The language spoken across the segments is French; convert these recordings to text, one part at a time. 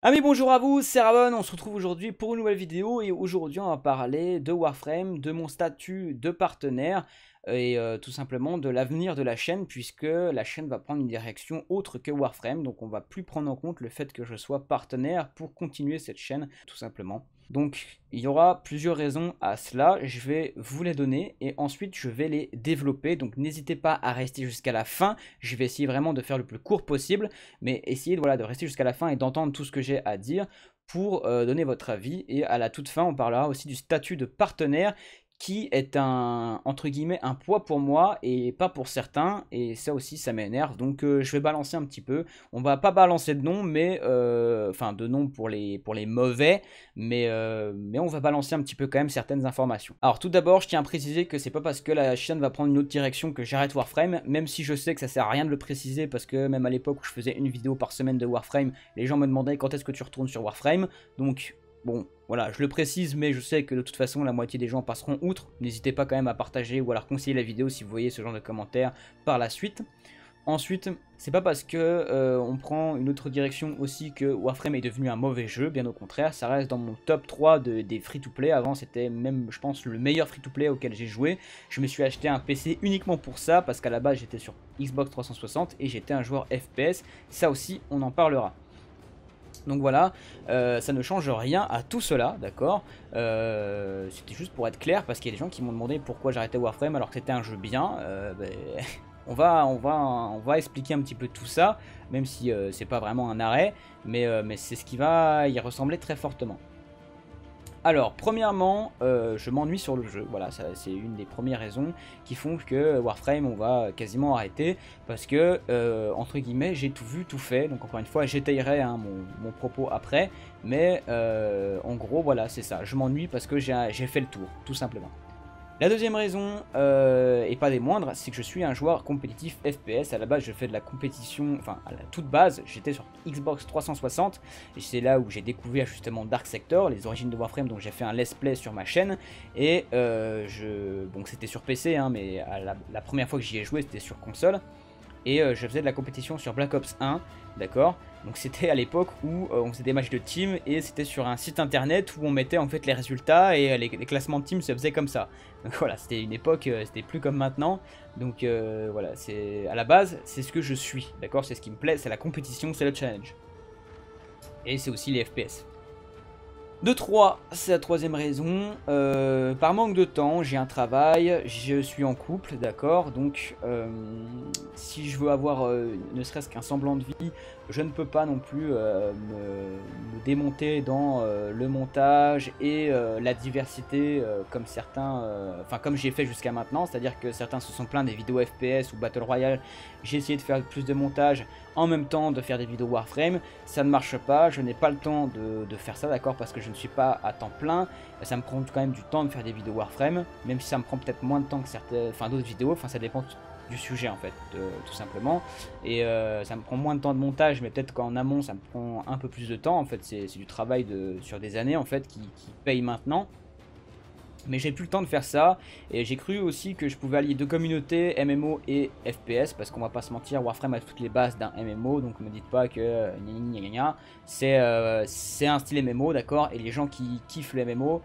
Amis, bonjour à vous, c'est Ravon, on se retrouve aujourd'hui pour une nouvelle vidéo et aujourd'hui on va parler de Warframe, de mon statut de partenaire et tout simplement de l'avenir de la chaîne puisque la chaîne va prendre une direction autre que Warframe, donc on va plus prendre en compte le fait que je sois partenaire pour continuer cette chaîne tout simplement. Donc il y aura plusieurs raisons à cela, je vais vous les donner et ensuite je vais les développer, donc n'hésitez pas à rester jusqu'à la fin, je vais essayer vraiment de faire le plus court possible, mais essayez de rester jusqu'à la fin et d'entendre tout ce que j'ai à dire pour donner votre avis, et à la toute fin on parlera aussi du statut de partenaire qui est entre guillemets un poids pour moi et pas pour certains, et ça aussi ça m'énerve, donc je vais balancer un petit peu. On va pas balancer de noms, mais enfin de noms pour les mauvais, mais on va balancer un petit peu quand même certaines informations. Alors tout d'abord je tiens à préciser que c'est pas parce que la chaîne va prendre une autre direction que j'arrête Warframe, même si je sais que ça sert à rien de le préciser, parce que même à l'époque où je faisais une vidéo par semaine de Warframe, les gens me demandaient quand est-ce que tu retournes sur Warframe, donc bon, voilà, je le précise, mais je sais que de toute façon, la moitié des gens passeront outre. N'hésitez pas quand même à partager ou à leur conseiller la vidéo si vous voyez ce genre de commentaires par la suite. Ensuite, c'est pas parce que on prend une autre direction aussi que Warframe est devenu un mauvais jeu, bien au contraire, ça reste dans mon top 3 des free-to-play. Avant, c'était même, je pense, le meilleur free-to-play auquel j'ai joué. Je me suis acheté un PC uniquement pour ça, parce qu'à la base, j'étais sur Xbox 360 et j'étais un joueur FPS. Ça aussi, on en parlera. Donc voilà, ça ne change rien à tout cela, d'accord. C'était juste pour être clair, parce qu'il y a des gens qui m'ont demandé pourquoi j'arrêtais Warframe alors que c'était un jeu bien. On va expliquer un petit peu tout ça, même si c'est pas vraiment un arrêt, mais c'est ce qui va y ressembler très fortement. Alors, premièrement, je m'ennuie sur le jeu. Voilà, c'est une des premières raisons qui font que Warframe, on va quasiment arrêter. Parce que, entre guillemets, j'ai tout vu, tout fait. Donc, encore une fois, j'étayerai hein, mon propos après. Mais, en gros, voilà, c'est ça. Je m'ennuie parce que j'ai fait le tour, tout simplement. La deuxième raison, et pas des moindres, c'est que je suis un joueur compétitif FPS. À la base, je fais de la compétition, enfin à la toute base, j'étais sur Xbox 360, et c'est là où j'ai découvert justement Dark Sector, les origines de Warframe, donc j'ai fait un let's play sur ma chaîne, et bon c'était sur PC, hein, mais la première fois que j'y ai joué, c'était sur console. Et je faisais de la compétition sur Black Ops 1, d'accord. Donc c'était à l'époque où on faisait des matchs de team et c'était sur un site internet où on mettait en fait les résultats et les classements de team se faisaient comme ça. Donc voilà, c'était une époque, c'était plus comme maintenant. Donc voilà, c'est à la base, c'est ce que je suis, d'accord. C'est ce qui me plaît, c'est la compétition, c'est le challenge. Et c'est aussi les FPS. De 3, c'est la troisième raison, par manque de temps, j'ai un travail, je suis en couple, d'accord, donc si je veux avoir ne serait-ce qu'un semblant de vie, je ne peux pas non plus me démonter dans le montage et la diversité comme certains, enfin comme j'ai fait jusqu'à maintenant, c'est-à-dire que certains se sont plaints des vidéos FPS ou Battle Royale, j'ai essayé de faire plus de montage en même temps de faire des vidéos Warframe, ça ne marche pas, je n'ai pas le temps de faire ça, d'accord, parce que je ne suis pas à temps plein, ça me prend quand même du temps de faire des vidéos Warframe, même si ça me prend peut-être moins de temps que certaines, enfin d'autres vidéos, enfin ça dépend du sujet en fait, tout simplement, et ça me prend moins de temps de montage, mais peut-être qu'en amont ça me prend un peu plus de temps, en fait c'est du travail sur des années en fait qui paye maintenant. Mais j'ai plus le temps de faire ça, et j'ai cru aussi que je pouvais allier deux communautés, MMO et FPS, parce qu'on va pas se mentir, Warframe a toutes les bases d'un MMO, donc me dites pas que c'est un style MMO, d'accord, et les gens qui kiffent le MMO,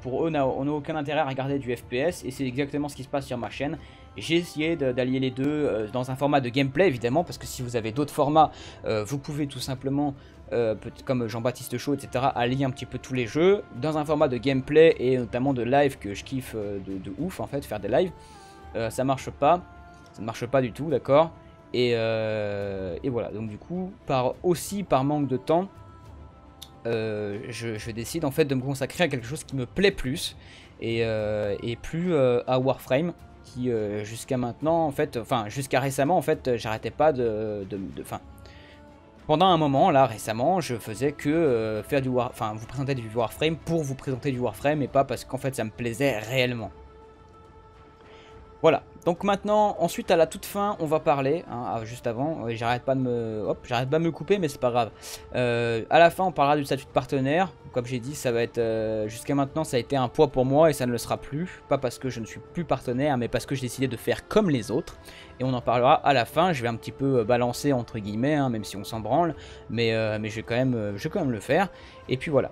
pour eux on n'a aucun intérêt à regarder du FPS, et c'est exactement ce qui se passe sur ma chaîne. J'ai essayé d'allier les deux dans un format de gameplay évidemment, parce que si vous avez d'autres formats, vous pouvez tout simplement, comme Jean-Baptiste Chaud, etc., allier un petit peu tous les jeux dans un format de gameplay et notamment de live que je kiffe de ouf en fait, faire des lives. Ça marche pas, ça ne marche pas du tout, d'accord, et voilà, donc du coup, aussi par manque de temps, je décide en fait de me consacrer à quelque chose qui me plaît plus, et plus à Warframe, qui jusqu'à maintenant en fait, enfin jusqu'à récemment en fait, j'arrêtais pas pendant un moment là récemment, je faisais que faire du vous présenter du Warframe pour vous présenter du Warframe, et pas parce qu'en fait ça me plaisait réellement. Voilà, Donc maintenant, ensuite à la toute fin, on va parler, hein, juste avant, j'arrête pas de me couper, mais c'est pas grave. À la fin, on parlera du statut de partenaire. Comme j'ai dit, ça va être, jusqu'à maintenant, ça a été un poids pour moi et ça ne le sera plus. Pas parce que je ne suis plus partenaire, mais parce que j'ai décidé de faire comme les autres. Et on en parlera à la fin. Je vais un petit peu balancer entre guillemets, hein, même si on s'en branle, mais je vais quand même le faire. Et puis voilà.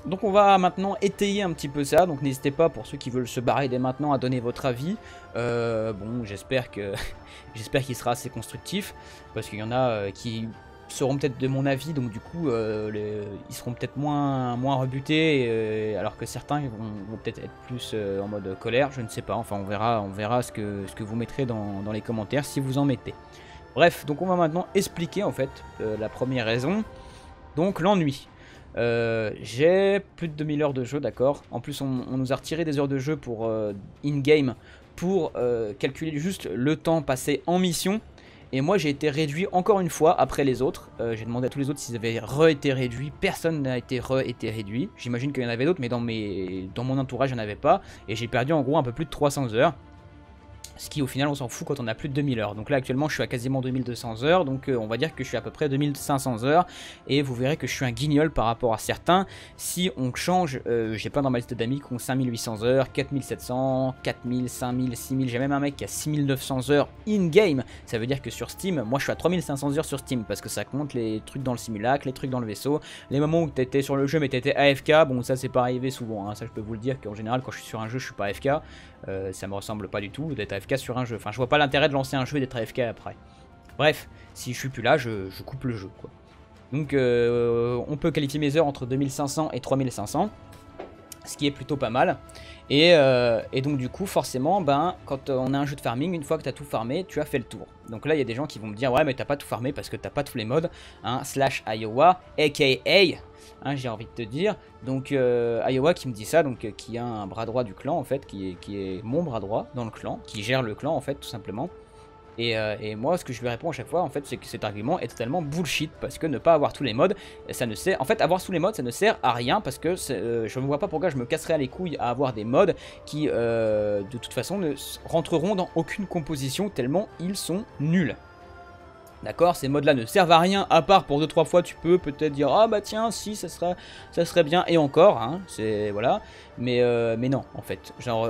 Donc on va maintenant étayer un petit peu ça, donc n'hésitez pas pour ceux qui veulent se barrer dès maintenant à donner votre avis. Bon, j'espère qu'il sera assez constructif, parce qu'il y en a qui seront peut-être de mon avis, donc du coup ils seront peut-être moins rebutés, alors que certains vont peut-être être plus en mode colère, je ne sais pas, enfin on verra ce que vous mettrez dans les commentaires si vous en mettez. Bref, donc on va maintenant expliquer en fait la première raison, donc l'ennui. J'ai plus de 2000 heures de jeu, d'accord. En plus on nous a retiré des heures de jeu pour in-game pour calculer juste le temps passé en mission. Et moi j'ai été réduit encore une fois après les autres. J'ai demandé à tous les autres s'ils avaient été réduits. Personne n'a été réduit. J'imagine qu'il y en avait d'autres, mais dans mon entourage il n'y en avait pas. Et j'ai perdu en gros un peu plus de 300 heures. Ce qui au final on s'en fout quand on a plus de 2000 heures. Donc là actuellement je suis à quasiment 2200 heures. Donc on va dire que je suis à peu près 2500 heures. Et vous verrez que je suis un guignol par rapport à certains. Si on change, j'ai pas dans ma liste d'amis qui ont 5800 heures, 4700, 4000, 5000, 6000. J'ai même un mec qui a 6900 heures in-game. Ça veut dire que sur Steam, moi je suis à 3500 heures sur Steam. Parce que ça compte les trucs dans le simulacre, les trucs dans le vaisseau. Les moments où t'étais sur le jeu mais t'étais AFK. Bon ça c'est pas arrivé souvent, hein. Ça je peux vous le dire qu'en général quand je suis sur un jeu je suis pas AFK. Ça me ressemble pas du tout d'être AFK sur un jeu. Enfin, je vois pas l'intérêt de lancer un jeu et d'être AFK après. Bref, si je suis plus là, je coupe le jeu, quoi. Donc, on peut qualifier mes heures entre 2500 et 3500, ce qui est plutôt pas mal. Et donc, du coup, forcément, ben, quand on a un jeu de farming, une fois que tu as tout farmé, tu as fait le tour. Donc là, il y a des gens qui vont me dire, ouais, mais t'as pas tout farmé parce que t'as pas tous les modes, hein, / Iowa, aka. Hein, j'ai envie de te dire, donc Iowa qui me dit ça, donc qui a un bras droit du clan en fait, qui est mon bras droit dans le clan, qui gère le clan en fait tout simplement. Et moi ce que je lui réponds à chaque fois en fait c'est que cet argument est totalement bullshit, parce que ne pas avoir tous les modes, ça ne sert, en fait avoir tous les modes ça ne sert à rien, parce que je ne vois pas pourquoi je me casserais les couilles à avoir des modes qui de toute façon ne rentreront dans aucune composition tellement ils sont nuls. D'accord, ces modes là ne servent à rien, à part pour 2-3 fois tu peux peut-être dire ah bah tiens si ça serait bien, et encore hein, c'est voilà, mais non en fait, genre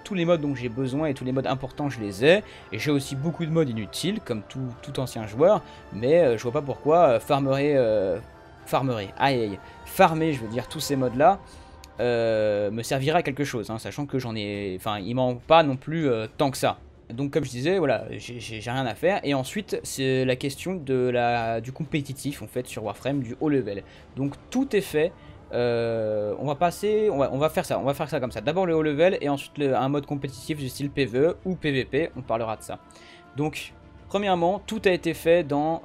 tous les modes dont j'ai besoin et tous les modes importants je les ai, et j'ai aussi beaucoup de modes inutiles comme tout ancien joueur, mais je vois pas pourquoi farmer je veux dire tous ces modes là me servira à quelque chose, hein, sachant que j'en ai, enfin il m'en manque pas non plus tant que ça. Donc comme je disais, voilà, j'ai rien à faire. Et ensuite, c'est la question du compétitif, en fait, sur Warframe, du haut level. Donc tout est fait. On va faire ça comme ça. D'abord le haut level et ensuite un mode compétitif du style PvE ou PvP. On parlera de ça. Donc, premièrement, tout a été fait dans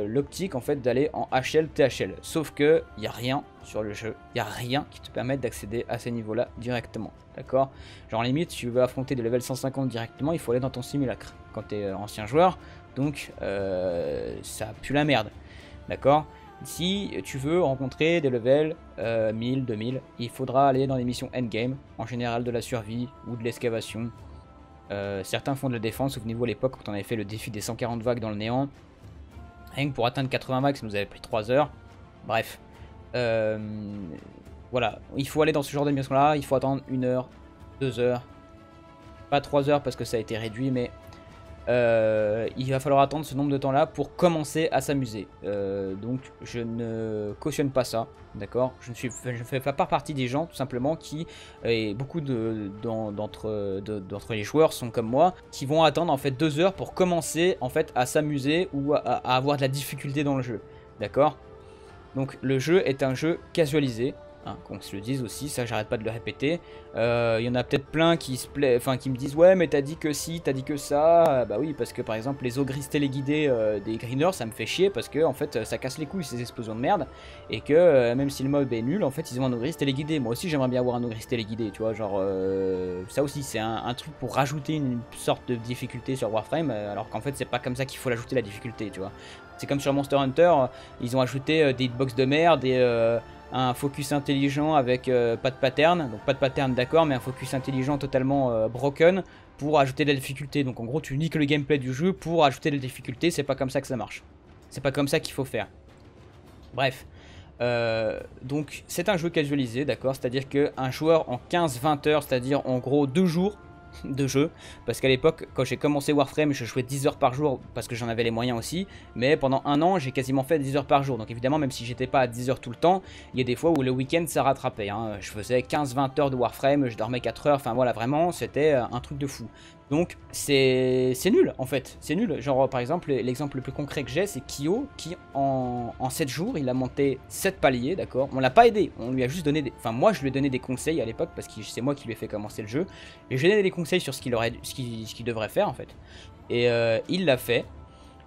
l'optique, en fait, d'aller en HL, THL. Sauf que il n'y a rien sur le jeu. Il n'y a rien qui te permette d'accéder à ces niveaux-là directement. D'accord? Genre limite, si tu veux affronter des levels 150 directement, il faut aller dans ton simulacre quand tu es ancien joueur. Donc ça pue la merde. D'accord? Si tu veux rencontrer des levels 1000, 2000, il faudra aller dans les missions endgame, en général de la survie ou de l'excavation. Certains font de la défense, souvenez-vous à l'époque quand on avait fait le défi des 140 vagues dans le néant. Rien que pour atteindre 80 vagues, ça nous avait pris 3 heures. Bref. Voilà, il faut aller dans ce genre de mission là, il faut attendre 1 heure, 2 heures, pas 3 heures parce que ça a été réduit, mais il va falloir attendre ce nombre de temps là pour commencer à s'amuser. Donc je ne cautionne pas ça, d'accord, je ne fais pas partie des gens tout simplement qui, et beaucoup d'entre les joueurs sont comme moi, qui vont attendre en fait 2 heures pour commencer en fait à s'amuser ou à avoir de la difficulté dans le jeu, d'accord. Donc le jeu est un jeu casualisé, hein, qu'on se le dise aussi, ça j'arrête pas de le répéter. Il y en a peut-être plein qui me disent ouais mais t'as dit que si, t'as dit que ça. Bah oui, parce que par exemple les ogres téléguidés des greeners ça me fait chier, parce que en fait ça casse les couilles ces explosions de merde, et que même si le mob est nul, en fait ils ont un ogre téléguidé. Moi aussi j'aimerais bien avoir un ogre téléguidé, tu vois, genre ça aussi c'est un truc pour rajouter une sorte de difficulté sur Warframe, alors qu'en fait c'est pas comme ça qu'il faut l'ajouter la difficulté, tu vois. C'est comme sur Monster Hunter, ils ont ajouté des hitbox de merde et un focus intelligent avec pas de pattern, donc pas de pattern d'accord, mais un focus intelligent totalement broken pour ajouter de la difficulté. Donc en gros tu niques le gameplay du jeu pour ajouter de la difficulté, c'est pas comme ça que ça marche. C'est pas comme ça qu'il faut faire. Bref. Donc c'est un jeu casualisé, d'accord, c'est-à-dire qu'un joueur en 15-20 heures, c'est-à-dire en gros 2 jours de jeu, parce qu'à l'époque quand j'ai commencé Warframe je jouais 10 heures par jour parce que j'en avais les moyens aussi, mais pendant un an j'ai quasiment fait 10 heures par jour, donc évidemment même si j'étais pas à 10 heures tout le temps, il y a des fois où le week-end ça rattrapait, hein. Je faisais 15-20 heures de Warframe, je dormais 4 heures, enfin voilà, vraiment c'était un truc de fou. Donc c'est nul en fait, c'est nul. Genre par exemple l'exemple le plus concret que j'ai c'est Kyo qui en 7 jours il a monté 7 paliers, d'accord. On l'a pas aidé, on lui a juste donné des... Enfin moi je lui ai donné des conseils à l'époque parce que c'est moi qui lui ai fait commencer le jeu. Et je lui ai donné des conseils sur ce qu'il devrait faire en fait. Et il l'a fait.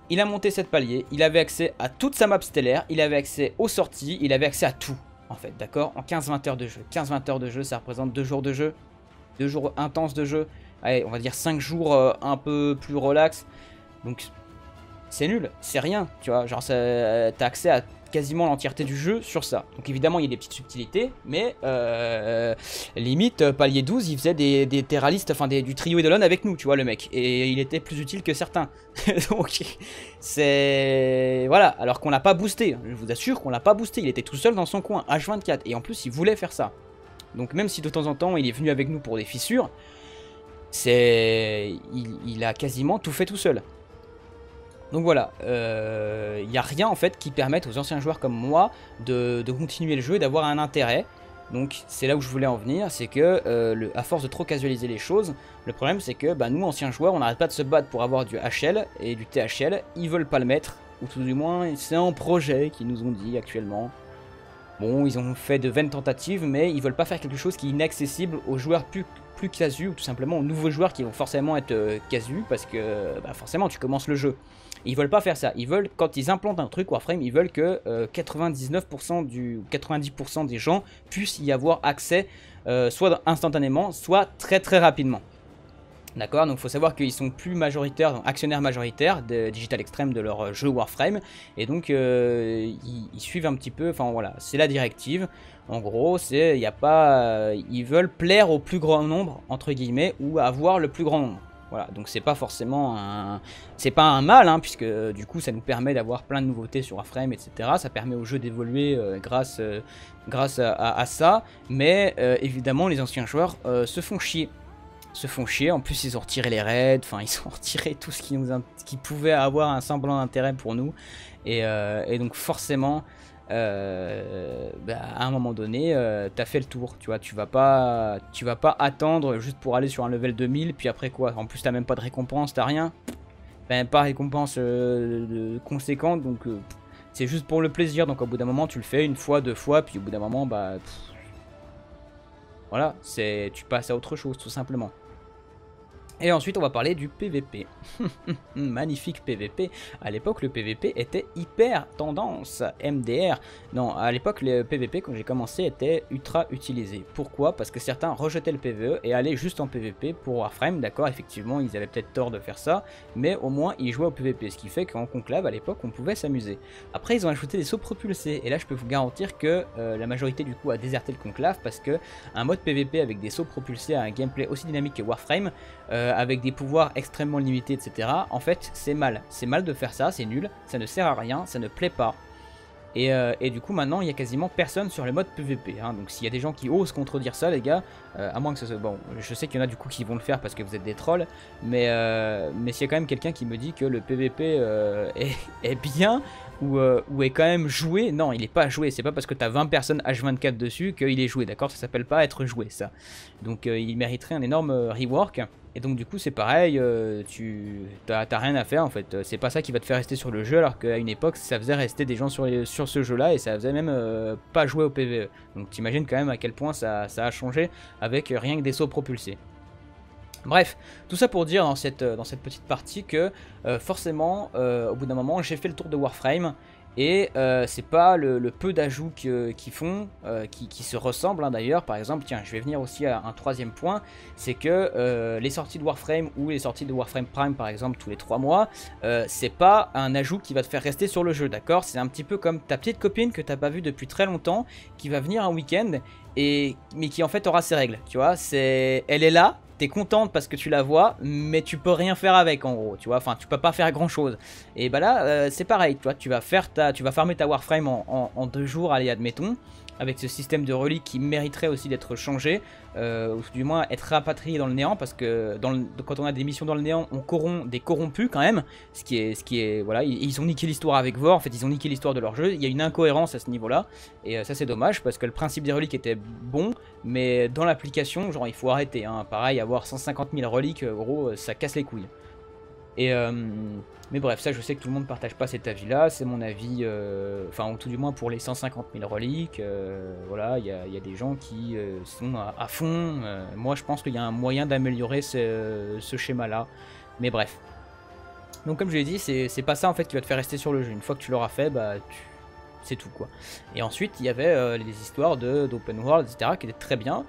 Il a monté 7 paliers, il avait accès à toute sa map stellaire, il avait accès aux sorties, il avait accès à tout en fait, d'accord. En 15-20 heures de jeu. 15-20 heures de jeu ça représente 2 jours de jeu, 2 jours intenses de jeu. Allez, on va dire 5 jours un peu plus relax. Donc, c'est nul, c'est rien, tu vois. Genre, t'as accès à quasiment l'entièreté du jeu sur ça. Donc, évidemment, il y a des petites subtilités, mais limite, palier 12, il faisait des terralistes, enfin du trio Eidolon avec nous, tu vois, le mec. Et il était plus utile que certains. Donc, c'est... Voilà, alors qu'on l'a pas boosté. Je vous assure qu'on l'a pas boosté. Il était tout seul dans son coin, H24. Et en plus, il voulait faire ça. Donc, même si de temps en temps, il est venu avec nous pour des fissures, il a quasiment tout fait tout seul. Donc voilà, il n'y a rien en fait qui permette aux anciens joueurs comme moi de continuer le jeu et d'avoir un intérêt. Donc c'est là où je voulais en venir, c'est que à force de trop casualiser les choses, le problème c'est que nous anciens joueurs on n'arrête pas de se battre pour avoir du HL et du THL, ils veulent pas le mettre, ou tout du moins c'est un projet qu'ils nous ont dit actuellement. Bon, ils ont fait de vaines tentatives, mais ils veulent pas faire quelque chose qui est inaccessible aux joueurs plus casus, ou tout simplement aux nouveaux joueurs qui vont forcément être casus, parce que forcément tu commences le jeu. Ils veulent pas faire ça, ils veulent, quand ils implantent un truc Warframe, ils veulent que 99% ou 90% des gens puissent y avoir accès, soit instantanément, soit très très rapidement. D'accord, donc il faut savoir qu'ils sont plus majoritaires, donc actionnaires majoritaires de Digital Extreme de leur jeu Warframe, et donc ils suivent un petit peu, enfin voilà, c'est la directive. En gros, c'est, y a pas, ils veulent plaire au plus grand nombre entre guillemets ou avoir le plus grand nombre. Voilà, donc c'est pas forcément un mal, hein, puisque du coup ça nous permet d'avoir plein de nouveautés sur Warframe, etc. Ça permet au jeu d'évoluer grâce à ça, mais évidemment les anciens joueurs se font chier. En plus ils ont retiré les raids, enfin ils ont retiré tout ce qui pouvait avoir un semblant d'intérêt pour nous, et donc forcément à un moment donné t'as fait le tour, tu vois, tu vas pas attendre juste pour aller sur un level 2000, puis après quoi, en plus t'as même pas de récompense, t'as rien, pas de récompense conséquente, donc c'est juste pour le plaisir, donc au bout d'un moment tu le fais une fois, 2 fois, puis au bout d'un moment voilà, tu passes à autre chose tout simplement. Et ensuite on va parler du PVP. Magnifique PVP. À l'époque le PVP était hyper tendance. MDR. Non, à l'époque le PVP quand j'ai commencé était ultra utilisé. Pourquoi? Parce que certains rejetaient le PVE et allaient juste en PVP pour Warframe. D'accord, effectivement ils avaient peut-être tort de faire ça, mais au moins ils jouaient au PVP. Ce qui fait qu'en conclave à l'époque on pouvait s'amuser. Après ils ont ajouté des sauts propulsés. Et là je peux vous garantir que la majorité du coup a déserté le conclave, parce que un mode PVP avec des sauts propulsés a un gameplay aussi dynamique que Warframe, avec des pouvoirs extrêmement limités, etc. En fait, c'est mal. C'est mal de faire ça, c'est nul, ça ne sert à rien, ça ne plaît pas. Et du coup, maintenant, il y a quasiment personne sur le mode PVP. Hein. Donc, s'il y a des gens qui osent contredire ça, les gars, à moins que ce soit... Bon, je sais qu'il y en a du coup qui vont le faire parce que vous êtes des trolls, mais s'il y a quand même quelqu'un qui me dit que le PVP est bien, ou est quand même joué, non, il est pas joué. C'est pas parce que t'as 20 personnes H24 dessus qu'il est joué, d'accord? Ça s'appelle pas être joué, ça. Donc, il mériterait un énorme rework. Et donc du coup c'est pareil, t'as rien à faire en fait, c'est pas ça qui va te faire rester sur le jeu, alors qu'à une époque ça faisait rester des gens sur ce jeu là, et ça faisait même pas jouer au PvE. Donc t'imagines quand même à quel point ça a changé avec rien que des sauts propulsés. Bref, tout ça pour dire dans cette petite partie que forcément au bout d'un moment j'ai fait le tour de Warframe, Et c'est pas le peu d'ajouts qu'ils font, qui se ressemblent hein, d'ailleurs. Par exemple, tiens, je vais venir aussi à un troisième point, c'est que les sorties de Warframe ou les sorties de Warframe Prime par exemple tous les 3 mois, c'est pas un ajout qui va te faire rester sur le jeu, d'accord? C'est un petit peu comme ta petite copine que t'as pas vue depuis très longtemps, qui va venir un week-end, mais qui en fait aura ses règles, tu vois? Elle est là. T'es contente parce que tu la vois, mais tu peux rien faire avec en gros, tu vois, enfin tu peux pas faire grand chose. Et bah là c'est pareil, tu vois, tu vas farmer ta Warframe en 2 jours, allez admettons, avec ce système de reliques qui mériterait aussi d'être changé, ou du moins être rapatrié dans le néant, parce que quand on a des missions dans le néant, on corrompt des corrompus quand même, ce qui est voilà, ils ont niqué l'histoire avec Vor, en fait ils ont niqué l'histoire de leur jeu, il y a une incohérence à ce niveau-là, et ça c'est dommage, parce que le principe des reliques était bon, mais dans l'application, genre il faut arrêter, hein. Pareil, avoir 150 000 reliques, gros, ça casse les couilles. Et mais bref, ça je sais que tout le monde ne partage pas cet avis-là, c'est mon avis, enfin tout du moins pour les 150 000 reliques, voilà, il y a des gens qui sont à fond, moi je pense qu'il y a un moyen d'améliorer ce schéma-là, mais bref. Donc comme je l'ai dit, c'est pas ça en fait qui va te faire rester sur le jeu, une fois que tu l'auras fait, bah c'est tout quoi. Et ensuite il y avait les histoires d'open world, etc. qui étaient très bien.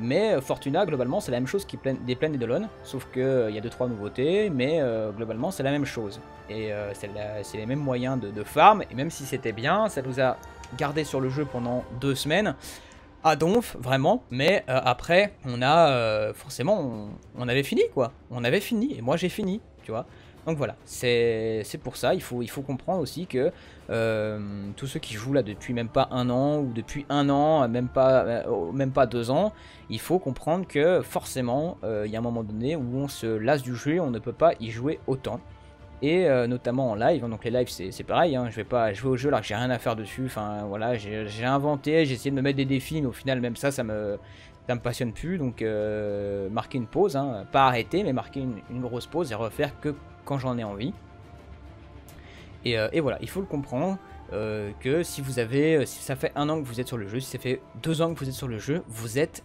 Mais Fortuna globalement c'est la même chose des Plaines et de l'One, sauf qu'il y a 2-3 nouveautés, mais globalement c'est la même chose. Et c'est les mêmes moyens de farm, et même si c'était bien, ça nous a gardé sur le jeu pendant 2 semaines, à donf, vraiment, mais après on a forcément on avait fini quoi, on avait fini, et moi j'ai fini, tu vois. Donc voilà, c'est pour ça, il faut comprendre aussi que tous ceux qui jouent là depuis même pas 1 an, ou depuis 1 an, même pas 2 ans, il faut comprendre que forcément, il y a un moment donné où on se lasse du jeu, on ne peut pas y jouer autant. Et notamment en live, donc les lives c'est pareil, hein, je vais pas jouer au jeu là que j'ai rien à faire dessus, enfin voilà, j'ai inventé, j'ai essayé de me mettre des défis, mais au final même ça me passionne plus, donc marquer une pause, hein, pas arrêter, mais marquer une grosse pause et refaire que quand j'en ai envie. Et voilà, il faut le comprendre, que si ça fait 1 an que vous êtes sur le jeu, si ça fait 2 ans que vous êtes sur le jeu, vous êtes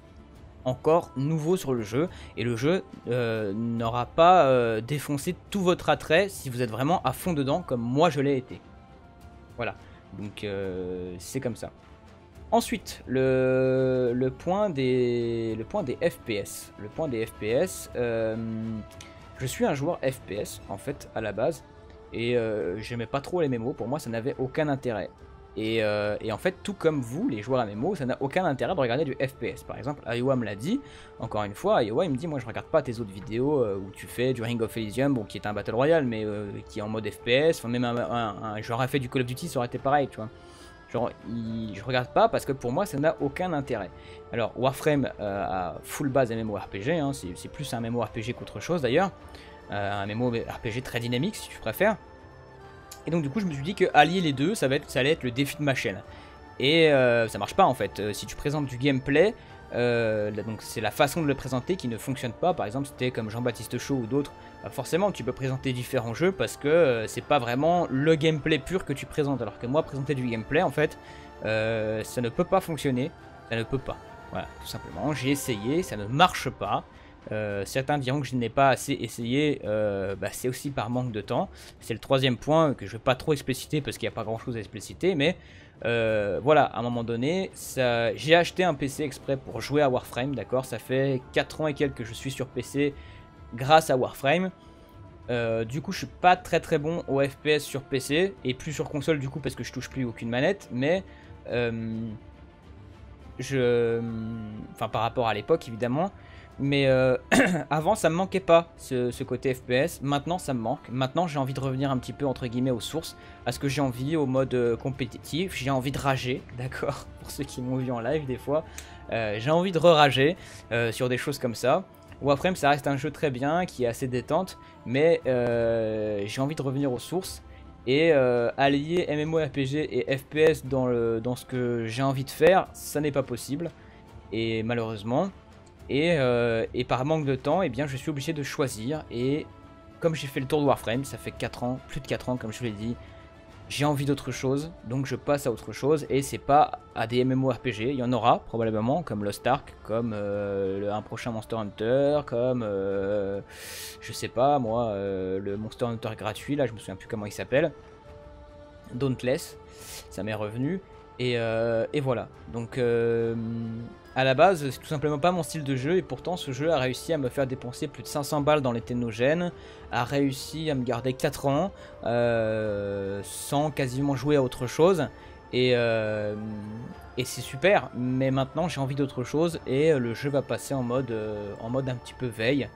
encore nouveau sur le jeu, et le jeu n'aura pas défoncé tout votre attrait si vous êtes vraiment à fond dedans comme moi je l'ai été. Voilà, donc c'est comme ça. Ensuite, le point des FPS. Le point des FPS, je suis un joueur FPS en fait à la base, et j'aimais pas trop les MMO, pour moi ça n'avait aucun intérêt. Et en fait, tout comme vous, les joueurs MMO, ça n'a aucun intérêt de regarder du FPS. Par exemple, Iowa me l'a dit, encore une fois, Iowa il me dit, moi je regarde pas tes autres vidéos où tu fais du Ring of Elysium, bon qui est un Battle Royale, mais qui est en mode FPS, enfin même j'aurais fait du Call of Duty, ça aurait été pareil, tu vois. Genre, je regarde pas parce que pour moi ça n'a aucun intérêt. Alors Warframe a full base MMORPG, hein, c'est plus un MMORPG qu'autre chose d'ailleurs. Un MMORPG très dynamique si tu préfères. Et donc du coup je me suis dit que allier les deux ça allait être le défi de ma chaîne. Et ça marche pas en fait. Si tu présentes du gameplay, donc c'est la façon de le présenter qui ne fonctionne pas. Par exemple c'était comme Jean-Baptiste Chaud ou d'autres, forcément tu peux présenter différents jeux parce que c'est pas vraiment le gameplay pur que tu présentes. Alors que moi présenter du gameplay en fait ça ne peut pas fonctionner. Ça ne peut pas. Voilà, tout simplement. J'ai essayé, ça ne marche pas. Certains diront que je n'ai pas assez essayé, c'est aussi par manque de temps. C'est le troisième point que je ne vais pas trop expliciter parce qu'il n'y a pas grand chose à expliciter, mais voilà, à un moment donné, j'ai acheté un PC exprès pour jouer à Warframe, d'accord. Ça fait 4 ans et quelques que je suis sur PC grâce à Warframe. Du coup je suis pas très très bon au FPS sur PC, et plus sur console du coup parce que je touche plus aucune manette, mais enfin par rapport à l'époque évidemment. Mais avant ça me manquait pas ce côté FPS, maintenant ça me manque, maintenant j'ai envie de revenir un petit peu entre guillemets aux sources, à ce que j'ai envie au mode compétitif, j'ai envie de rager, d'accord, pour ceux qui m'ont vu en live des fois, j'ai envie de re-rager sur des choses comme ça. Warframe ça reste un jeu très bien, qui est assez détente, mais j'ai envie de revenir aux sources, et allier MMORPG et FPS dans ce que j'ai envie de faire, ça n'est pas possible, et malheureusement. Et par manque de temps, eh bien, je suis obligé de choisir. Et comme j'ai fait le tour de Warframe, ça fait 4 ans, plus de 4 ans comme je vous l'ai dit, j'ai envie d'autre chose, donc je passe à autre chose. Et c'est pas à des MMORPG, il y en aura probablement, comme Lost Ark, comme un prochain Monster Hunter, comme, je sais pas moi, le Monster Hunter gratuit, là je me souviens plus comment il s'appelle. Dauntless, ça m'est revenu. Et voilà. Donc à la base, c'est tout simplement pas mon style de jeu, et pourtant ce jeu a réussi à me faire dépenser plus de 500 balles dans les technogènes, a réussi à me garder 4 ans sans quasiment jouer à autre chose. Et c'est super, mais maintenant j'ai envie d'autre chose, et le jeu va passer en mode un petit peu veille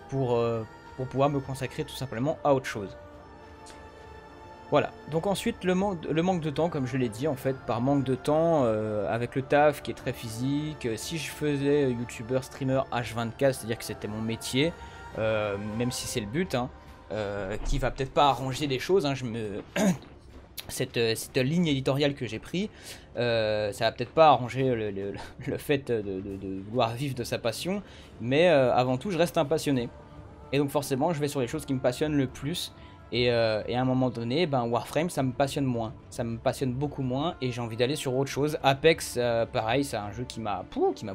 pour pouvoir me consacrer tout simplement à autre chose. Voilà, donc ensuite le manque de temps, comme je l'ai dit, en fait, par manque de temps, avec le taf qui est très physique, si je faisais youtubeur, streamer H24, c'est-à-dire que c'était mon métier, même si c'est le but, hein, qui va peut-être pas arranger les choses, hein, cette ligne éditoriale que j'ai pris, ça va peut-être pas arranger le fait de vouloir vivre de sa passion, mais avant tout je reste un passionné. Et donc forcément je vais sur les choses qui me passionnent le plus. Et à un moment donné, ben, Warframe ça me passionne moins, ça me passionne beaucoup moins, et j'ai envie d'aller sur autre chose. Apex, pareil, c'est un jeu qui m'a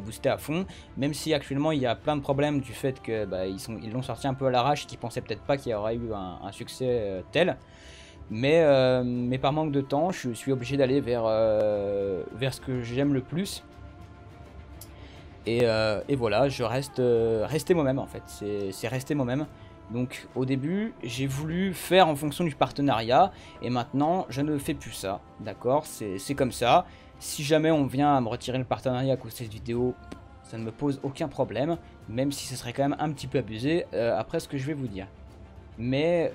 boosté à fond, même si actuellement il y a plein de problèmes du fait que bah, ils l'ont sorti un peu à l'arrache et qu'ils pensaient peut-être pas qu'il y aurait eu un succès tel. Mais par manque de temps, je suis obligé d'aller vers ce que j'aime le plus. Et voilà, je rester moi-même en fait, c'est rester moi-même. Donc au début, j'ai voulu faire en fonction du partenariat, et maintenant je ne fais plus ça, d'accord, c'est comme ça. Si jamais on vient à me retirer le partenariat à cause de cette vidéo, ça ne me pose aucun problème, même si ce serait quand même un petit peu abusé après ce que je vais vous dire. Mais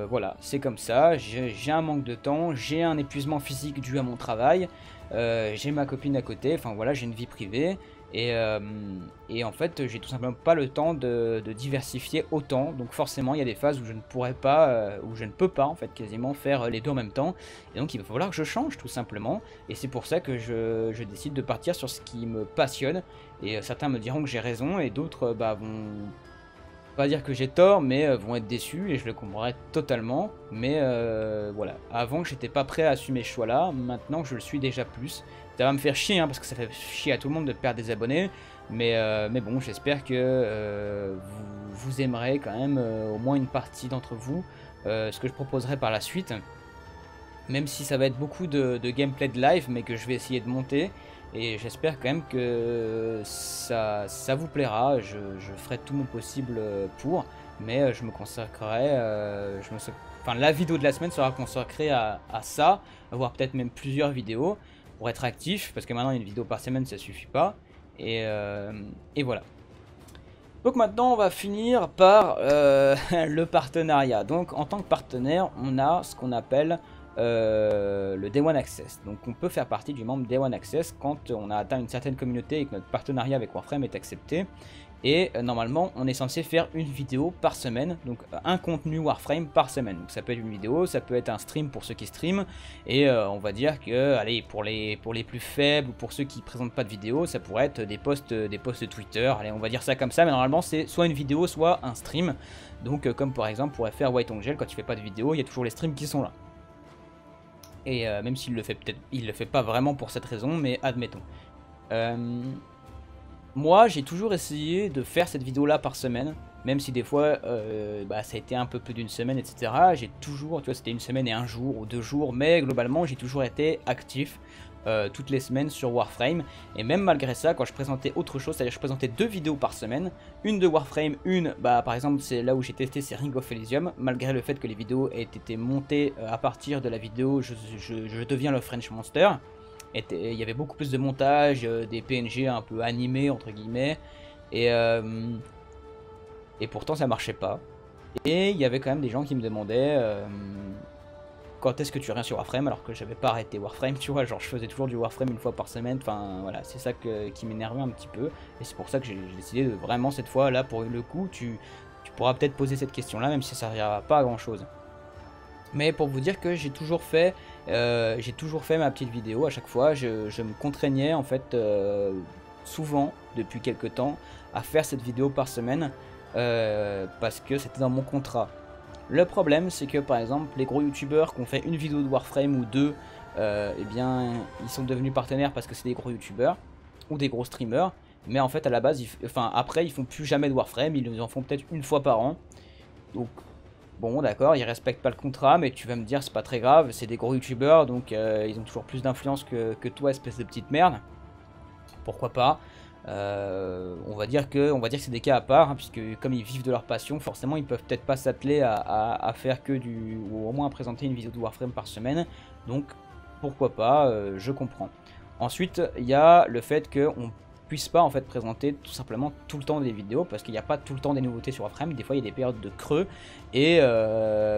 voilà, c'est comme ça, j'ai un manque de temps, j'ai un épuisement physique dû à mon travail, j'ai ma copine à côté, enfin voilà, j'ai une vie privée, et en fait j'ai tout simplement pas le temps de diversifier autant, donc forcément il y a des phases où je ne pourrais pas, où je ne peux pas en fait quasiment faire les deux en même temps, et donc il va falloir que je change tout simplement, et c'est pour ça que je décide de partir sur ce qui me passionne, et certains me diront que j'ai raison, et d'autres bah, vont pas dire que j'ai tort, mais vont être déçus, et je le comprendrai totalement. Mais voilà, avant j'étais pas prêt à assumer ce choix là, maintenant je le suis déjà plus. Ça va me faire chier, hein, parce que ça fait chier à tout le monde de perdre des abonnés, mais bon, j'espère que vous aimerez quand même, au moins une partie d'entre vous, ce que je proposerai par la suite. Même si ça va être beaucoup de gameplay de live, mais que je vais essayer de monter. Et j'espère quand même que ça vous plaira. Je ferai tout mon possible pour. Mais je me consacrerai... enfin, la vidéo de la semaine sera consacrée à ça. Voire peut-être même plusieurs vidéos. Pour être actif. Parce que maintenant, une vidéo par semaine, ça suffit pas. Et voilà. Donc maintenant, on va finir par le partenariat. Donc en tant que partenaire, on a ce qu'on appelle... le Day One Access. Donc on peut faire partie du membre Day One Access quand on a atteint une certaine communauté et que notre partenariat avec Warframe est accepté. Et normalement on est censé faire une vidéo par semaine, donc un contenu Warframe par semaine. Donc ça peut être une vidéo, ça peut être un stream pour ceux qui streament, et on va dire que, allez, pour les plus faibles, ou pour ceux qui présentent pas de vidéo, ça pourrait être des posts Twitter, allez, on va dire ça comme ça, mais normalement c'est soit une vidéo, soit un stream. Donc comme par exemple pourrait faire White Angel, quand il fait pas de vidéo, il y a toujours les streams qui sont là. Et même s'il le fait peut-être, il le fait pas vraiment pour cette raison, mais admettons. Moi, j'ai toujours essayé de faire cette vidéo-là par semaine, même si des fois, bah, ça a été un peu plus d'une semaine, etc. J'ai toujours, tu vois, c'était une semaine et un jour ou 2 jours, mais globalement, j'ai toujours été actif toutes les semaines sur Warframe. Et même malgré ça, quand je présentais autre chose, c'est-à-dire je présentais 2 vidéos par semaine, une de Warframe, une, bah, par exemple, c'est là où j'ai testé, c'est Ring of Elysium, malgré le fait que les vidéos aient été montées à partir de la vidéo je deviens le French Monster. Il y avait beaucoup plus de montage, des PNG un peu animés entre guillemets, et pourtant ça marchait pas. Et il y avait quand même des gens qui me demandaient quand est-ce que tu reviens sur Warframe, alors que j'avais pas arrêté Warframe, tu vois, genre je faisais toujours du Warframe une fois par semaine, enfin voilà, c'est ça qui m'énervait un petit peu, et c'est pour ça que j'ai décidé de vraiment cette fois là, pour le coup, tu pourras peut-être poser cette question là, même si ça ne servira pas à grand chose. Mais pour vous dire que j'ai toujours fait ma petite vidéo à chaque fois, je me contraignais en fait souvent depuis quelques temps à faire cette vidéo par semaine parce que c'était dans mon contrat. Le problème c'est que par exemple les gros youtubeurs qui ont fait une vidéo de Warframe ou deux, eh bien ils sont devenus partenaires parce que c'est des gros youtubeurs ou des gros streamers, mais en fait à la base, après ils font plus jamais de Warframe, ils en font peut-être une fois par an. Donc Bon, d'accord, ils respectent pas le contrat, mais tu vas me dire, c'est pas très grave, c'est des gros youtubeurs, donc ils ont toujours plus d'influence que toi, espèce de petite merde. Pourquoi pas. On va dire que c'est des cas à part, hein, puisque comme ils vivent de leur passion, forcément ils peuvent peut-être pas s'atteler à faire que ou au moins à présenter une vidéo de Warframe par semaine. Donc pourquoi pas, je comprends. Ensuite, il y a le fait qu'on puisse pas en fait présenter tout simplement tout le temps des vidéos, parce qu'il n'y a pas tout le temps des nouveautés sur Warframe. Des fois il y a des périodes de creux, et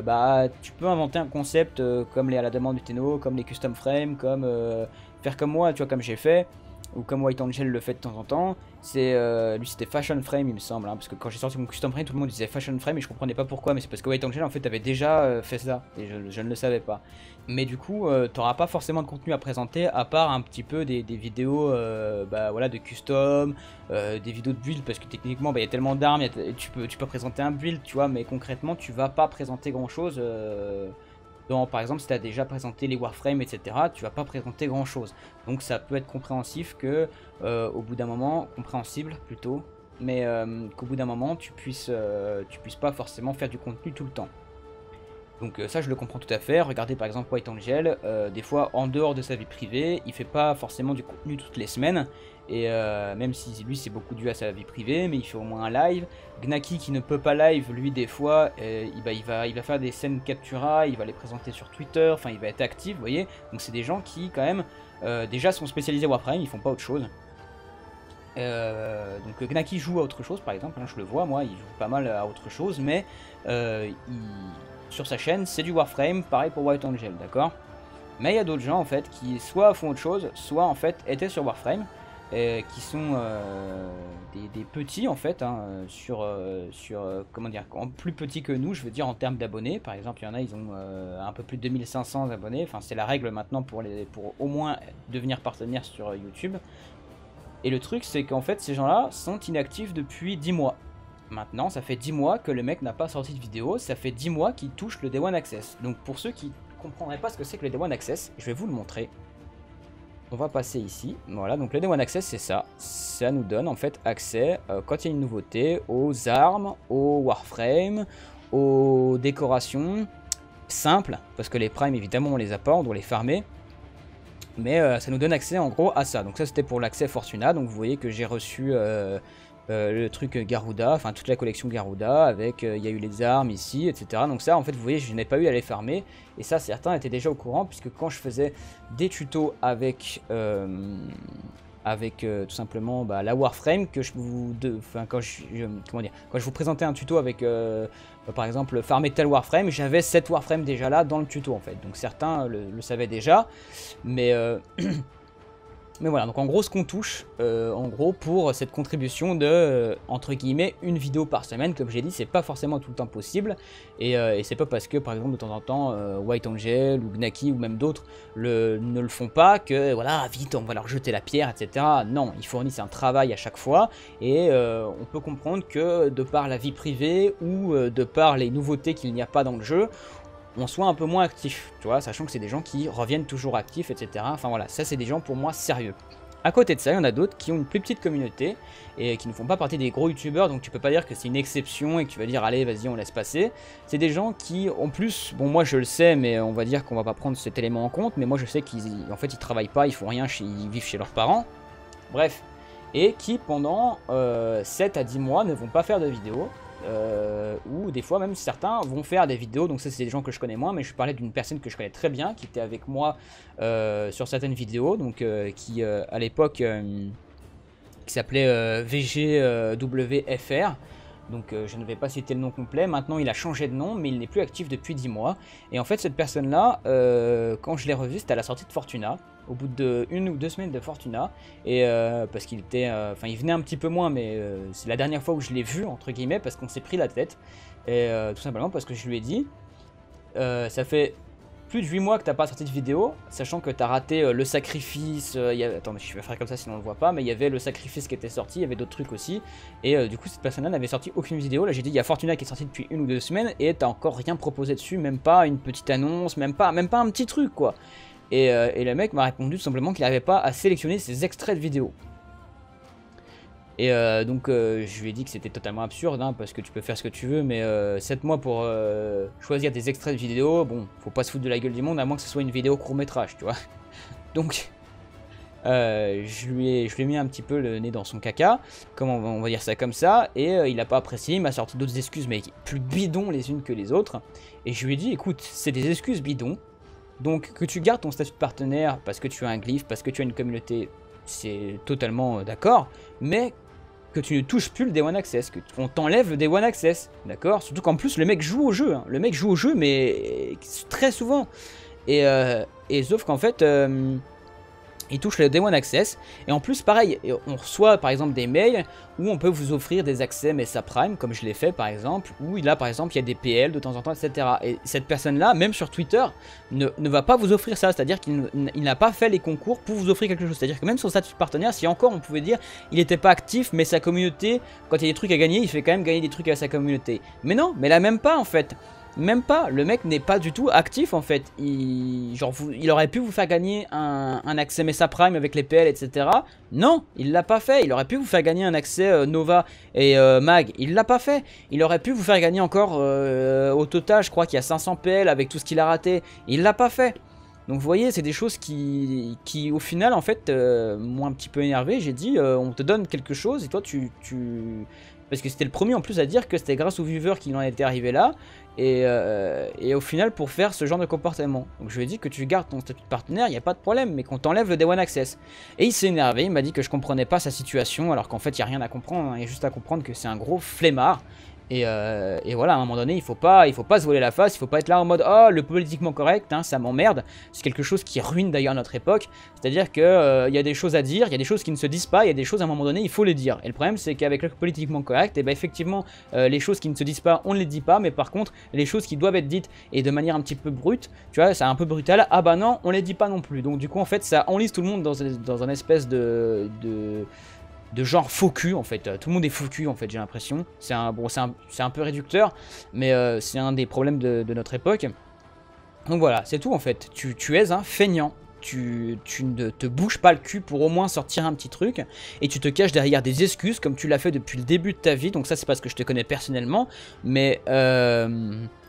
bah tu peux inventer un concept comme les à la demande du Tenno, comme les custom frames, comme faire comme moi, tu vois, comme j'ai fait, ou comme White Angel le fait de temps en temps. C'est lui c'était Fashion Frame il me semble, hein, parce que quand j'ai sorti mon custom frame tout le monde disait Fashion Frame et je comprenais pas pourquoi, mais c'est parce que White Angel en fait avait déjà fait ça et je ne le savais pas. Mais du coup t'auras pas forcément de contenu à présenter à part un petit peu des vidéos bah, voilà, de custom, des vidéos de build, parce que techniquement bah, y a tellement d'armes, tu peux présenter un build, tu vois, mais concrètement tu vas pas présenter grand chose. Par exemple, si tu as déjà présenté les Warframes, etc., tu vas pas présenter grand chose. Donc ça peut être compréhensif que, au bout d'un moment, compréhensible plutôt, mais qu'au bout d'un moment, tu puisses pas forcément faire du contenu tout le temps. Donc ça, je le comprends tout à fait. Regardez par exemple White Angel, des fois en dehors de sa vie privée, il fait pas forcément du contenu toutes les semaines. Et même si lui c'est beaucoup dû à sa vie privée, mais il fait au moins un live. Gnaki qui ne peut pas live, lui des fois, il va faire des scènes captura, il va les présenter sur Twitter, enfin il va être actif, vous voyez. Donc c'est des gens qui quand même déjà sont spécialisés Warframe, ils font pas autre chose. Donc Gnaki joue à autre chose par exemple, hein, je le vois, moi il joue pas mal à autre chose, mais sur sa chaîne c'est du Warframe, pareil pour White Angel, d'accord. Mais il y a d'autres gens en fait qui soit font autre chose, soit en fait étaient sur Warframe, qui sont des petits en fait, hein, comment dire, plus petits que nous, je veux dire en termes d'abonnés. Par exemple, il y en a, ils ont un peu plus de 2500 abonnés, enfin c'est la règle maintenant pour au moins devenir partenaire sur YouTube. Et le truc c'est qu'en fait ces gens-là sont inactifs depuis 10 mois. Maintenant ça fait 10 mois que le mec n'a pas sorti de vidéo, ça fait 10 mois qu'il touche le Day One Access. Donc pour ceux qui ne comprendraient pas ce que c'est que le Day One Access, je vais vous le montrer. On va passer ici, voilà, donc le Day One Access c'est ça, ça nous donne en fait accès quand il y a une nouveauté aux armes, aux Warframe, aux décorations simples, parce que les primes évidemment on les a pas, on doit les farmer, mais ça nous donne accès en gros à ça. Donc ça c'était pour l'accès Fortuna, donc vous voyez que j'ai reçu le truc Garuda, enfin toute la collection Garuda, avec il y a eu les armes ici, etc. Donc ça en fait vous voyez je n'ai pas eu à les farmer, et ça certains étaient déjà au courant, puisque quand je faisais des tutos avec tout simplement bah, la Warframe, que je vous quand je vous présentais un tuto avec par exemple farmer tel Warframe, j'avais cette Warframe déjà là dans le tuto en fait, donc certains le savaient déjà, mais mais voilà, donc en gros ce qu'on touche, en gros pour cette contribution de, entre guillemets, une vidéo par semaine, comme j'ai dit, c'est pas forcément tout le temps possible, et c'est pas parce que par exemple de temps en temps White Angel ou Gnaki ou même d'autres ne le font pas que voilà, vite on va leur jeter la pierre, etc. Non, ils fournissent un travail à chaque fois, et on peut comprendre que de par la vie privée ou de par les nouveautés qu'il n'y a pas dans le jeu, on soit un peu moins actif, tu vois, sachant que c'est des gens qui reviennent toujours actifs, etc. Enfin voilà, ça c'est des gens pour moi sérieux. À côté de ça, il y en a d'autres qui ont une plus petite communauté et qui ne font pas partie des gros youtubeurs, donc tu peux pas dire que c'est une exception et que tu vas dire allez vas-y on laisse passer. C'est des gens qui en plus, bon moi je le sais, mais on va dire qu'on va pas prendre cet élément en compte, mais moi je sais qu'ils en fait ils travaillent pas, ils font rien, ils vivent chez leurs parents, bref, et qui pendant 7 à 10 mois ne vont pas faire de vidéos. Ou des fois même certains vont faire des vidéos, donc ça c'est des gens que je connais moins, mais je parlais d'une personne que je connais très bien, qui était avec moi sur certaines vidéos, donc qui à l'époque qui s'appelait VGWFR, donc je ne vais pas citer le nom complet. Maintenant il a changé de nom, mais il n'est plus actif depuis 10 mois, et en fait cette personne là, quand je l'ai revu, c'était à la sortie de Fortuna, au bout de 1 ou 2 semaines de Fortuna, et parce qu'il était, enfin il venait un petit peu moins, mais c'est la dernière fois où je l'ai vu entre guillemets, parce qu'on s'est pris la tête, et tout simplement parce que je lui ai dit, ça fait plus de 8 mois que t'as pas sorti de vidéo, sachant que t'as raté le sacrifice, attends mais je vais faire comme ça sinon on le voit pas, mais il y avait le sacrifice qui était sorti, il y avait d'autres trucs aussi, et du coup cette personne là n'avait sorti aucune vidéo. Là j'ai dit il y a Fortuna qui est sorti depuis 1 ou 2 semaines, et t'as encore rien proposé dessus, même pas une petite annonce, même pas un petit truc quoi. Et le mec m'a répondu tout simplement qu'il n'arrivait pas à sélectionner ses extraits de vidéos. Et donc je lui ai dit que c'était totalement absurde, hein, parce que tu peux faire ce que tu veux, mais 7 mois pour choisir des extraits de vidéos, bon, faut pas se foutre de la gueule du monde, à moins que ce soit une vidéo court-métrage, tu vois. Donc je lui ai mis un petit peu le nez dans son caca, comment on va dire ça comme ça, et il a pas apprécié, il m'a sorti d'autres excuses, mais plus bidons les unes que les autres, et je lui ai dit, écoute, c'est des excuses bidons, donc que tu gardes ton statut de partenaire parce que tu as un glyphe, parce que tu as une communauté, c'est totalement d'accord, mais que tu ne touches plus le Day One Access, qu'on t'enlève le Day One Access, d'accord? Surtout qu'en plus le mec joue au jeu, hein. Le mec joue au jeu mais très souvent, et sauf qu'en fait il touche le Day One Access, et en plus pareil, on reçoit par exemple des mails où on peut vous offrir des accès Mesa Prime, comme je l'ai fait par exemple, où il y a des PL de temps en temps, etc. Et cette personne là, même sur Twitter, ne va pas vous offrir ça, c'est-à-dire qu'il n'a pas fait les concours pour vous offrir quelque chose, c'est-à-dire que même son statut de partenaire, si encore on pouvait dire, il n'était pas actif, mais sa communauté, quand il y a des trucs à gagner, il fait quand même gagner des trucs à sa communauté. Mais non, mais là même pas en fait. Même pas, le mec n'est pas du tout actif en fait, il aurait pu vous faire gagner un accès Mesa Prime avec les PL, etc. Non, il l'a pas fait, il aurait pu vous faire gagner un accès Nova et Mag, il l'a pas fait. Il aurait pu vous faire gagner encore, au total je crois qu'il y a 500 PL avec tout ce qu'il a raté, il l'a pas fait. Donc vous voyez, c'est des choses qui au final en fait m'ont un petit peu énervé. J'ai dit on te donne quelque chose et toi parce que c'était le premier en plus à dire que c'était grâce aux viewers qu'il en était arrivé là, et au final pour faire ce genre de comportement. Donc je lui ai dit que tu gardes ton statut de partenaire, il n'y a pas de problème, mais qu'on t'enlève le Day One Access. Et il s'est énervé, il m'a dit que je comprenais pas sa situation, alors qu'en fait il n'y a rien à comprendre, hein, il y a juste à comprendre que c'est un gros flemmard. Et voilà, à un moment donné, il faut pas se voiler la face, il faut pas être là en mode oh le politiquement correct, hein, ça m'emmerde. C'est quelque chose qui ruine d'ailleurs notre époque. C'est-à-dire que y a des choses à dire, il y a des choses qui ne se disent pas, il y a des choses à un moment donné, il faut les dire. Et le problème c'est qu'avec le politiquement correct, et ben effectivement les choses qui ne se disent pas, on ne les dit pas, mais par contre les choses qui doivent être dites et de manière un petit peu brute, tu vois, c'est un peu brutal. Ah bah non, on les dit pas non plus. Donc du coup en fait ça enlise tout le monde dans un espèce de genre faux cul en fait, tout le monde est faux cul en fait, j'ai l'impression. C'est un peu réducteur, mais c'est un des problèmes de notre époque. Donc voilà, c'est tout en fait, tu es un feignant. Tu ne te bouges pas le cul pour au moins sortir un petit truc, et tu te caches derrière des excuses comme tu l'as fait depuis le début de ta vie. Donc ça c'est parce que je te connais personnellement, mais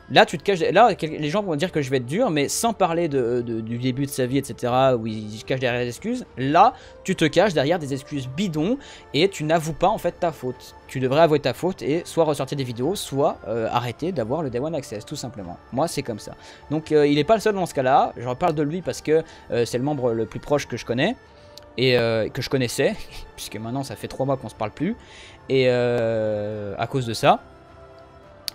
là, tu te caches. Là, les gens vont dire que je vais être dur, mais sans parler du début de sa vie, etc., où il se cache derrière des excuses. Là, tu te caches derrière des excuses bidons et tu n'avoues pas en fait ta faute. Tu devrais avouer ta faute et soit ressortir des vidéos, soit arrêter d'avoir le Day One Access, tout simplement. Moi, c'est comme ça. Donc, il n'est pas le seul dans ce cas-là. Je reparle de lui parce que c'est le membre le plus proche que je connais. Et que je connaissais, puisque maintenant ça fait 3 mois qu'on se parle plus. Et à cause de ça.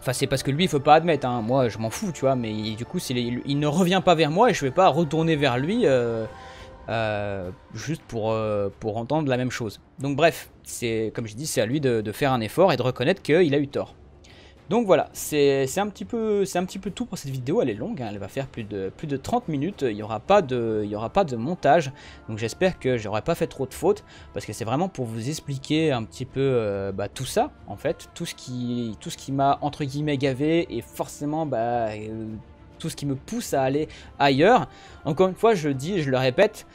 Enfin, c'est parce que lui, il faut pas admettre, hein. Moi, je m'en fous, tu vois, mais du coup, il ne revient pas vers moi et je vais pas retourner vers lui juste pour entendre la même chose. Donc bref, comme je dis, c'est à lui de faire un effort et de reconnaître qu'il a eu tort. Donc voilà, c'est un petit peu tout pour cette vidéo. Elle est longue, hein, elle va faire plus de 30 minutes. Il n'y aura pas de montage. Donc j'espère que j'aurai pas fait trop de fautes, parce que c'est vraiment pour vous expliquer un petit peu tout ça en fait, tout ce qui m'a entre guillemets gavé, et forcément tout ce qui me pousse à aller ailleurs. Encore une fois, je le dis et je le répète,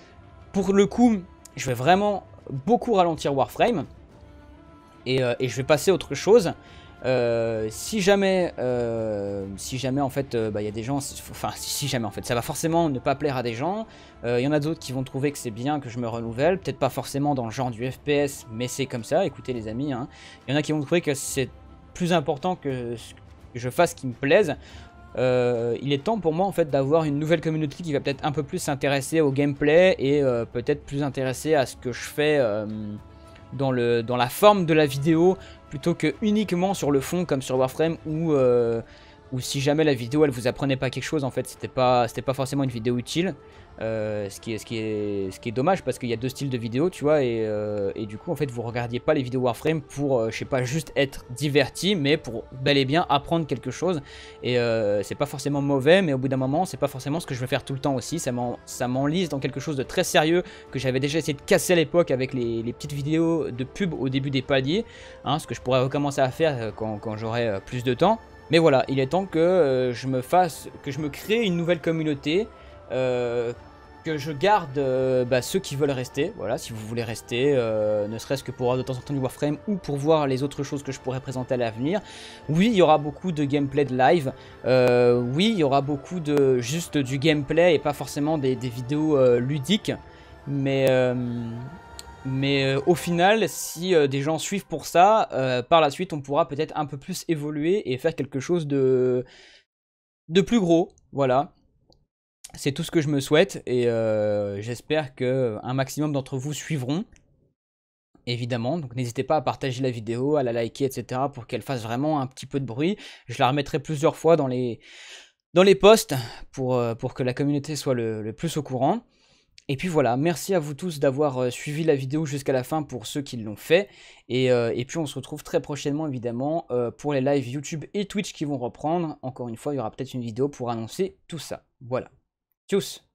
pour le coup, je vais vraiment beaucoup ralentir Warframe et je vais passer à autre chose. Si jamais en fait il y a des gens, enfin si jamais en fait ça va forcément ne pas plaire à des gens, il y en a d'autres qui vont trouver que c'est bien que je me renouvelle, peut-être pas forcément dans le genre du FPS, mais c'est comme ça, écoutez les amis, hein. Il y en a qui vont trouver que c'est plus important que je fasse ce qui me plaise. Il est temps pour moi en fait d'avoir une nouvelle communauté qui va peut-être un peu plus s'intéresser au gameplay et peut-être plus intéressée à ce que je fais dans la forme de la vidéo, plutôt que uniquement sur le fond comme sur Warframe, ou si jamais la vidéo elle vous apprenait pas quelque chose, en fait c'était pas forcément une vidéo utile. Ce qui est dommage, parce qu'il y a deux styles de vidéos, tu vois, et du coup en fait vous regardiez pas les vidéos Warframe pour je sais pas, juste être diverti, mais pour bel et bien apprendre quelque chose. Et c'est pas forcément mauvais, mais au bout d'un moment c'est pas forcément ce que je veux faire tout le temps aussi. Ça m'enlise dans quelque chose de très sérieux que j'avais déjà essayé de casser à l'époque avec les petites vidéos de pub au début des paliers, hein, ce que je pourrais recommencer à faire quand j'aurai plus de temps. Mais voilà, il est temps que je me crée une nouvelle communauté, que je garde ceux qui veulent rester. Voilà, si vous voulez rester, ne serait-ce que pour voir de temps en temps du Warframe ou pour voir les autres choses que je pourrais présenter à l'avenir. Oui, il y aura beaucoup de gameplay de live. Oui, il y aura beaucoup de juste du gameplay et pas forcément des vidéos ludiques. Mais au final, si des gens suivent pour ça, par la suite, on pourra peut-être un peu plus évoluer et faire quelque chose de plus gros. Voilà. C'est tout ce que je me souhaite et j'espère qu'un maximum d'entre vous suivront, évidemment. Donc n'hésitez pas à partager la vidéo, à la liker, etc. pour qu'elle fasse vraiment un petit peu de bruit. Je la remettrai plusieurs fois dans les posts pour que la communauté soit le plus au courant. Et puis voilà, merci à vous tous d'avoir suivi la vidéo jusqu'à la fin pour ceux qui l'ont fait. Et puis on se retrouve très prochainement évidemment pour les lives YouTube et Twitch qui vont reprendre. Encore une fois, il y aura peut-être une vidéo pour annoncer tout ça. Voilà. Tchuss!